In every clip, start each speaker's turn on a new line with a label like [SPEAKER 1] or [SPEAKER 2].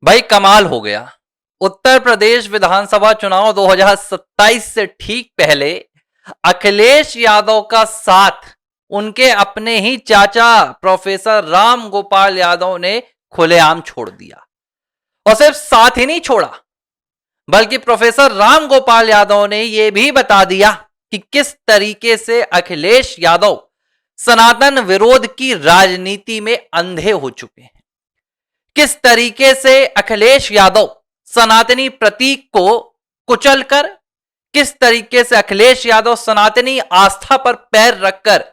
[SPEAKER 1] भाई कमाल हो गया। उत्तर प्रदेश विधानसभा चुनाव 2027 से ठीक पहले अखिलेश यादव का साथ उनके अपने ही चाचा प्रोफेसर राम गोपाल यादव ने खुलेआम छोड़ दिया। और सिर्फ साथ ही नहीं छोड़ा, बल्कि प्रोफेसर राम गोपाल यादव ने यह भी बता दिया कि किस तरीके से अखिलेश यादव सनातन विरोध की राजनीति में अंधे हो चुके हैं। किस तरीके से अखिलेश यादव सनातनी प्रतीक को कुचलकर, किस तरीके से अखिलेश यादव सनातनी आस्था पर पैर रखकर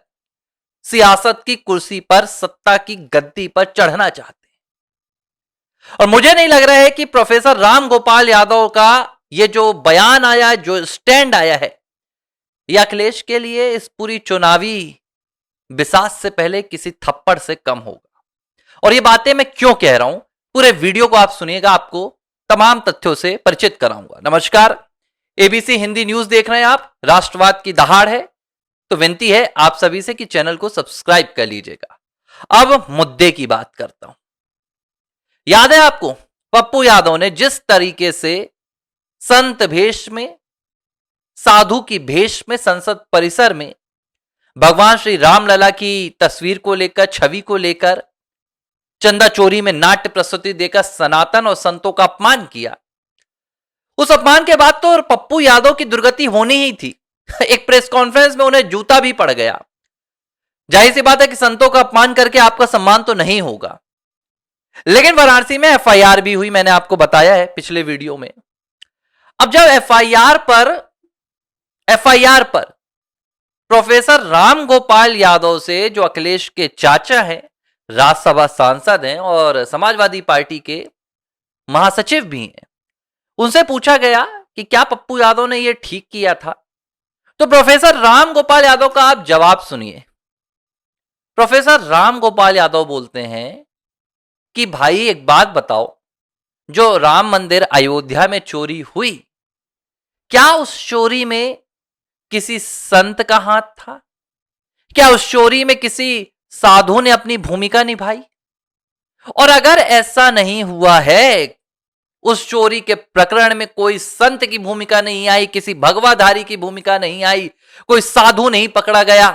[SPEAKER 1] सियासत की कुर्सी पर, सत्ता की गद्दी पर चढ़ना चाहते हैं। और मुझे नहीं लग रहा है कि प्रोफेसर राम गोपाल यादव का यह जो बयान आया है, जो स्टैंड आया है, यह अखिलेश के लिए इस पूरी चुनावी बिसात से पहले किसी थप्पड़ से कम होगा। और ये बातें मैं क्यों कह रहा हूं, पूरे वीडियो को आप सुनिएगा, आपको तमाम तथ्यों से परिचित कराऊंगा। नमस्कार, एबीसी हिंदी न्यूज देख रहे हैं आप। राष्ट्रवाद की दहाड़ है, तो विनती है आप सभी से कि चैनल को सब्सक्राइब कर लीजिएगा। अब मुद्दे की बात करता हूं। याद है आपको पप्पू यादव ने जिस तरीके से संत भेष में, साधु की भेष में संसद परिसर में भगवान श्री रामलला की तस्वीर को लेकर, छवि को लेकर चंदा चोरी में नाट्य प्रस्तुति देकर सनातन और संतों का अपमान किया, उस अपमान के बाद तो पप्पू यादव की दुर्गति होनी ही थी। एक प्रेस कॉन्फ्रेंस में उन्हें जूता भी पड़ गया। जाहिर सी बात है कि संतों का अपमान करके आपका सम्मान तो नहीं होगा। लेकिन वाराणसी में एफआईआर भी हुई, मैंने आपको बताया है पिछले वीडियो में। अब जब एफआईआर पर प्रोफेसर राम गोपाल यादव से, जो अखिलेश के चाचा हैं, राज्यसभा सांसद हैं और समाजवादी पार्टी के महासचिव भी हैं, उनसे पूछा गया कि क्या पप्पू यादव ने यह ठीक किया था, तो प्रोफेसर राम गोपाल यादव का आप जवाब सुनिए। प्रोफेसर राम गोपाल यादव बोलते हैं कि भाई एक बात बताओ, जो राम मंदिर अयोध्या में चोरी हुई, क्या उस चोरी में किसी संत का हाथ था? क्या उस चोरी में किसी साधु ने अपनी भूमिका निभाई? और अगर ऐसा नहीं हुआ है, उस चोरी के प्रकरण में कोई संत की भूमिका नहीं आई, किसी भगवाधारी की भूमिका नहीं आई, कोई साधु नहीं पकड़ा गया,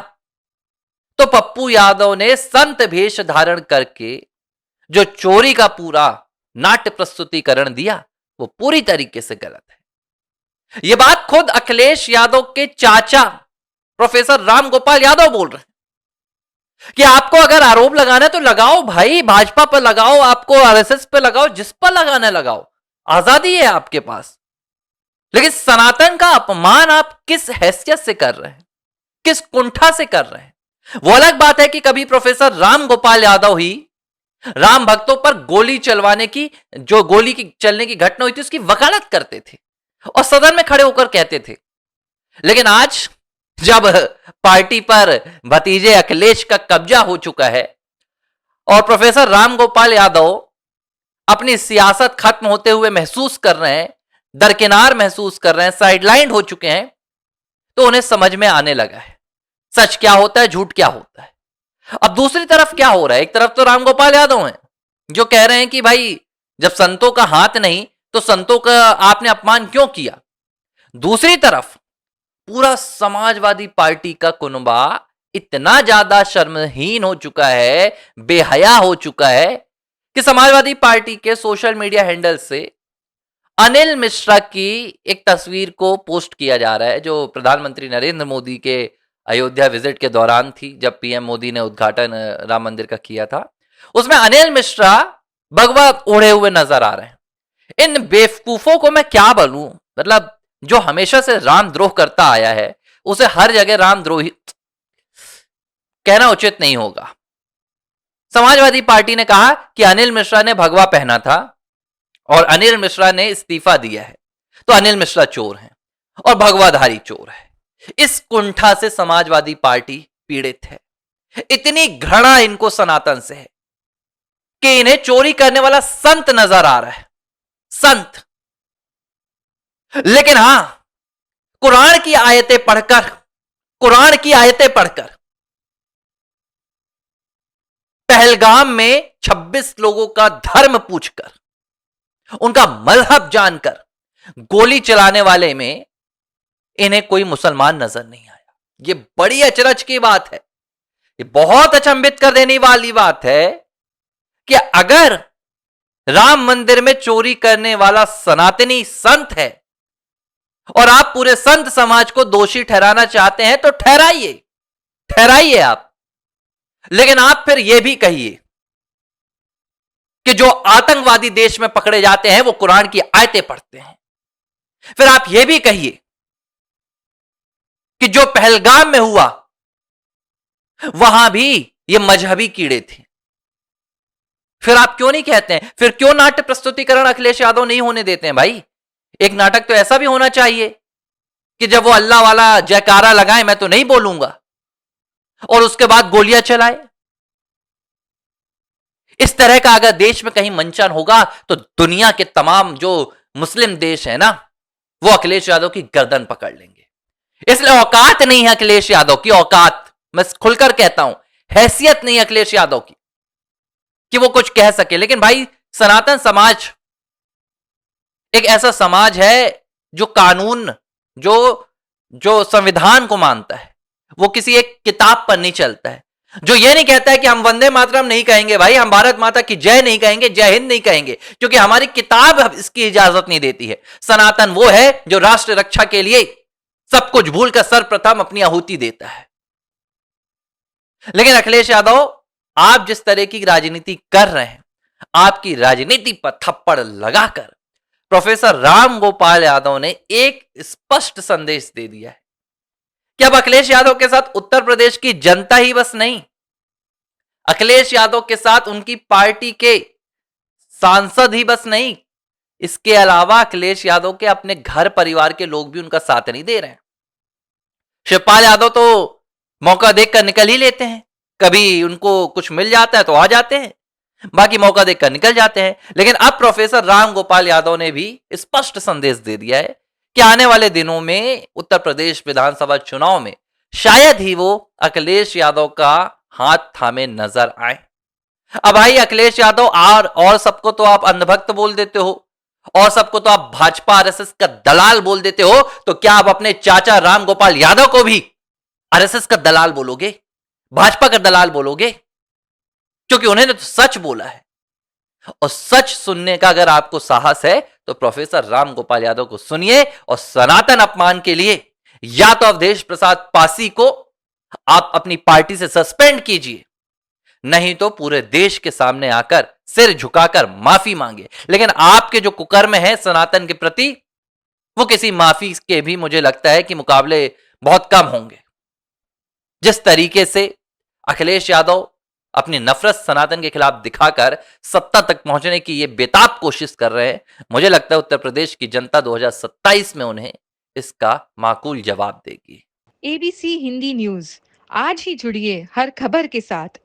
[SPEAKER 1] तो पप्पू यादव ने संत भेष धारण करके जो चोरी का पूरा नाट्य प्रस्तुतिकरण दिया, वो पूरी तरीके से गलत है। यह बात खुद अखिलेश यादव के चाचा प्रोफेसर राम गोपाल यादव बोल रहे हैं कि आपको अगर आरोप लगाना है तो लगाओ भाई, भाजपा पर लगाओ, आपको आरएसएस पर लगाओ, जिस पर लगाना लगाओ, आजादी है आपके पास। लेकिन सनातन का अपमान आप किस हैसियत से कर रहे हैं, किस कुंठा से कर रहे हैं? वो अलग बात है कि कभी प्रोफेसर राम गोपाल यादव ही राम भक्तों पर गोली चलवाने की, जो गोली की चलने की घटना हुई थी, उसकी वकालत करते थे और सदन में खड़े होकर कहते थे। लेकिन आज जब पार्टी पर भतीजे अखिलेश का कब्जा हो चुका है और प्रोफेसर राम गोपाल यादव अपनी सियासत खत्म होते हुए महसूस कर रहे हैं, दरकिनार महसूस कर रहे हैं, साइडलाइन हो चुके हैं, तो उन्हें समझ में आने लगा है सच क्या होता है, झूठ क्या होता है। अब दूसरी तरफ क्या हो रहा है? एक तरफ तो राम गोपाल यादव हैं जो कह रहे हैं कि भाई जब संतों का हाथ नहीं तो संतों का आपने अपमान क्यों किया। दूसरी तरफ पूरा समाजवादी पार्टी का कुनबा इतना ज्यादा शर्महीन हो चुका है, बेहया हो चुका है कि समाजवादी पार्टी के सोशल मीडिया हैंडल से अनिल मिश्रा की एक तस्वीर को पोस्ट किया जा रहा है, जो प्रधानमंत्री नरेंद्र मोदी के अयोध्या विजिट के दौरान थी, जब पीएम मोदी ने उद्घाटन राम मंदिर का किया था। उसमें अनिल मिश्रा भगवा ओढ़े हुए नजर आ रहे हैं। इन बेवकूफों को मैं क्या बोलूं, मतलब जो हमेशा से रामद्रोह करता आया है, उसे हर जगह रामद्रोही कहना उचित नहीं होगा। समाजवादी पार्टी ने कहा कि अनिल मिश्रा ने भगवा पहना था और अनिल मिश्रा ने इस्तीफा दिया है, तो अनिल मिश्रा चोर हैं और भगवाधारी चोर है। इस कुंठा से समाजवादी पार्टी पीड़ित है। इतनी घृणा इनको सनातन से है कि इन्हें चोरी करने वाला संत नजर आ रहा है, संत। लेकिन हां, कुरान की आयतें पढ़कर पहलगाम में 26 लोगों का धर्म पूछकर उनका मजहब जानकर गोली चलाने वाले में इन्हें कोई मुसलमान नजर नहीं आया। ये बड़ी अचरज की बात है, ये बहुत अचंभित कर देने वाली बात है कि अगर राम मंदिर में चोरी करने वाला सनातनी संत है और आप पूरे संत समाज को दोषी ठहराना चाहते हैं तो ठहराइए, ठहराइए आप, लेकिन आप फिर यह भी कहिए कि जो आतंकवादी देश में पकड़े जाते हैं वो कुरान की आयतें पढ़ते हैं। फिर आप यह भी कहिए कि जो पहलगाम में हुआ वहां भी ये मजहबी कीड़े थे। फिर आप क्यों नहीं कहते हैं, फिर क्यों नाट्य प्रस्तुतिकरण अखिलेश यादव नहीं होने देते हैं? भाई एक नाटक तो ऐसा भी होना चाहिए कि जब वो अल्लाह वाला जयकारा लगाए, मैं तो नहीं बोलूंगा, और उसके बाद गोलियां चलाए। इस तरह का अगर देश में कहीं मंचन होगा तो दुनिया के तमाम जो मुस्लिम देश है ना, वो अखिलेश यादव की गर्दन पकड़ लेंगे। इसलिए औकात नहीं है अखिलेश यादव की, औकात, मैं खुलकर कहता हूं, हैसियत नहीं अखिलेश यादव की कि वो कुछ कह सके। लेकिन भाई सनातन समाज एक ऐसा समाज है जो कानून, जो संविधान को मानता है, वो किसी एक किताब पर नहीं चलता है, जो ये नहीं कहता है कि हम वंदे मातरम नहीं कहेंगे भाई, हम भारत माता की जय नहीं कहेंगे, जय हिंद नहीं कहेंगे, क्योंकि हमारी किताब इसकी इजाजत नहीं देती है। सनातन वो है जो राष्ट्र रक्षा के लिए सब कुछ भूलकर सर्वप्रथम अपनी आहुति देता है। लेकिन अखिलेश यादव, आप जिस तरह की राजनीति कर रहे हैं, आपकी राजनीति पर थप्पड़ लगाकर प्रोफेसर राम गोपाल यादव ने एक स्पष्ट संदेश दे दिया है कि अब अखिलेश यादव के साथ उत्तर प्रदेश की जनता ही बस नहीं, अखिलेश यादव के साथ उनकी पार्टी के सांसद ही बस नहीं, इसके अलावा अखिलेश यादव के अपने घर परिवार के लोग भी उनका साथ नहीं दे रहे हैं। शिवपाल यादव तो मौका देखकर निकल ही लेते हैं, कभी उनको कुछ मिल जाता है तो आ जाते हैं, बाकी मौका देखकर निकल जाते हैं। लेकिन अब प्रोफेसर राम गोपाल यादव ने भी स्पष्ट संदेश दे दिया है कि आने वाले दिनों में उत्तर प्रदेश विधानसभा चुनाव में शायद ही वो अखिलेश यादव का हाथ थामे नजर आए। अब भाई अखिलेश यादव और सबको तो आप अंधभक्त बोल देते हो, और सबको तो आप भाजपा आरएसएस का दलाल बोल देते हो, तो क्या आप अपने चाचा राम गोपाल यादव को भी आरएसएस का दलाल बोलोगे, भाजपा का दलाल बोलोगे? क्योंकि उन्होंने तो सच बोला है, और सच सुनने का अगर आपको साहस है तो प्रोफेसर राम गोपाल यादव को सुनिए, और सनातन अपमान के लिए या तो अवधेश प्रसाद पासी को आप अपनी पार्टी से सस्पेंड कीजिए, नहीं तो पूरे देश के सामने आकर सिर झुकाकर माफी मांगे। लेकिन आपके जो कुकर्म है सनातन के प्रति, वो किसी माफी के भी मुझे लगता है कि मुकाबले बहुत कम होंगे। जिस तरीके से अखिलेश यादव अपनी नफरत सनातन के खिलाफ दिखाकर सत्ता तक पहुंचने की ये बेताब कोशिश कर रहे हैं, मुझे लगता है उत्तर प्रदेश की जनता 2027 में उन्हें इसका माकूल जवाब देगी।
[SPEAKER 2] एबीसी हिंदी न्यूज, आज ही जुड़िए हर खबर के साथ